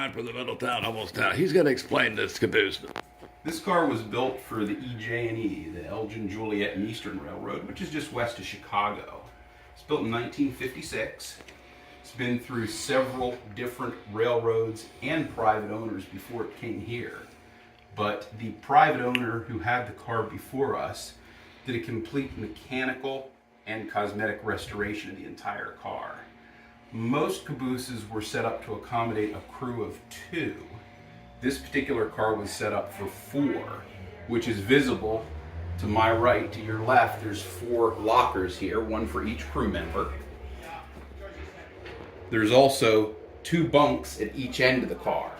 Ryan from the Middletown Hummelstown. He's going to explain this caboose. This car was built for the EJ&E, the Elgin, Joliet, and Eastern Railroad, which is just west of Chicago. It's built in 1956. It's been through several different railroads and private owners before it came here. But the private owner who had the car before us did a complete mechanical and cosmetic restoration of the entire car. Most cabooses were set up to accommodate a crew of 2. This particular car was set up for 4, which is visible to my right. To your left, there's 4 lockers here, one for each crew member. There's also 2 bunks at each end of the car,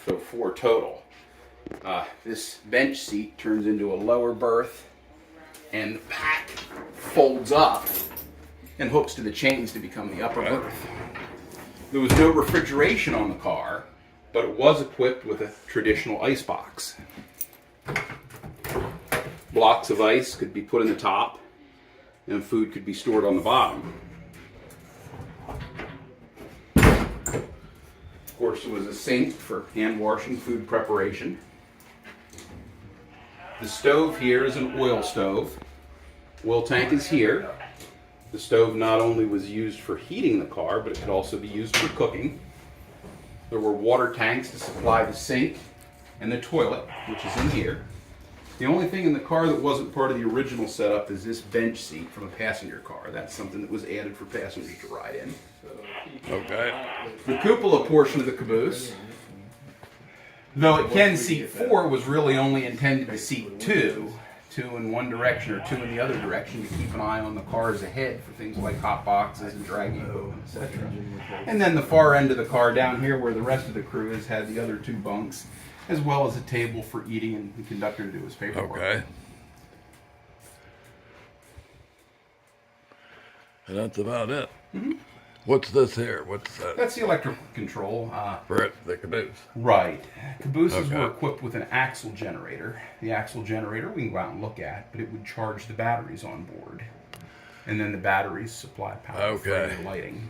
so 4 total. This bench seat turns into a lower berth, and the back folds up and hooks to the chains to become the upper berth. There was no refrigeration on the car, but it was equipped with a traditional ice box. Blocks of ice could be put in the top, and food could be stored on the bottom. Of course, there was a sink for hand washing, food preparation. The stove here is an oil stove. Oil tank is here. The stove not only was used for heating the car, but it could also be used for cooking. There were water tanks to supply the sink and the toilet, which is in here. The only thing in the car that wasn't part of the original setup is this bench seat from a passenger car. That's something that was added for passengers to ride in. Okay. The cupola portion of the caboose, though it can seat 4, was really only intended to seat 2 in one direction or 2 in the other direction, to keep an eye on the cars ahead for things like hot boxes and dragging equipment, etc. And then the far end of the car down here, where the rest of the crew is, had the other 2 bunks, as well as a table for eating and the conductor to do his paperwork. Okay. And that's about it. Mm-hmm. What's this here? What's that? That's the electrical control. For the caboose. Right. Cabooses Okay. were equipped with an axle generator. The axle generator we can go out and look at, but it would charge the batteries on board. And then the batteries supply power for Okay. the lighting.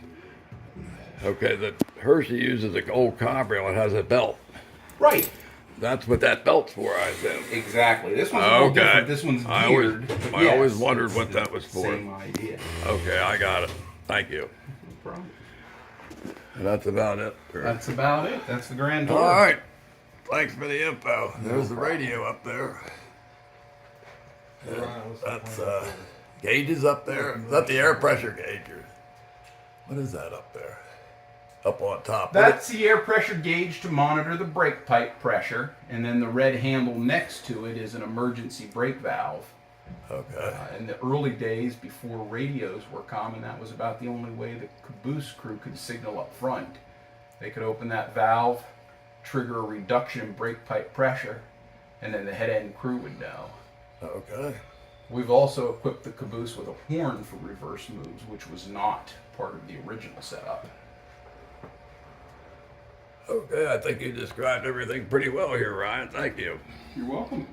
Okay, the Hershey uses an old Cabrio and has a belt. Right. That's what that belt's for, I assume. Exactly. This one's a little Okay. different. This one's I geared. always Yes, wondered what it's that was the for. Same idea. Okay, I got it. Thank you. No problem. And that's about it. That's about it. That's the grand tour. All right. Thanks for the info. There's the radio up there. That's gauges up there. Is that the air pressure gauge? Or what is that up there? Up on top. That's the air pressure gauge to monitor the brake pipe pressure, and then the red handle next to it is an emergency brake valve. Okay. In the early days, before radios were common, that was about the only way the caboose crew could signal up front. They could open that valve, trigger a reduction in brake pipe pressure, and then the head end crew would know. Okay. We've also equipped the caboose with a horn for reverse moves, which was not part of the original setup. Okay, I think you described everything pretty well here, Ryan. Thank you. You're welcome.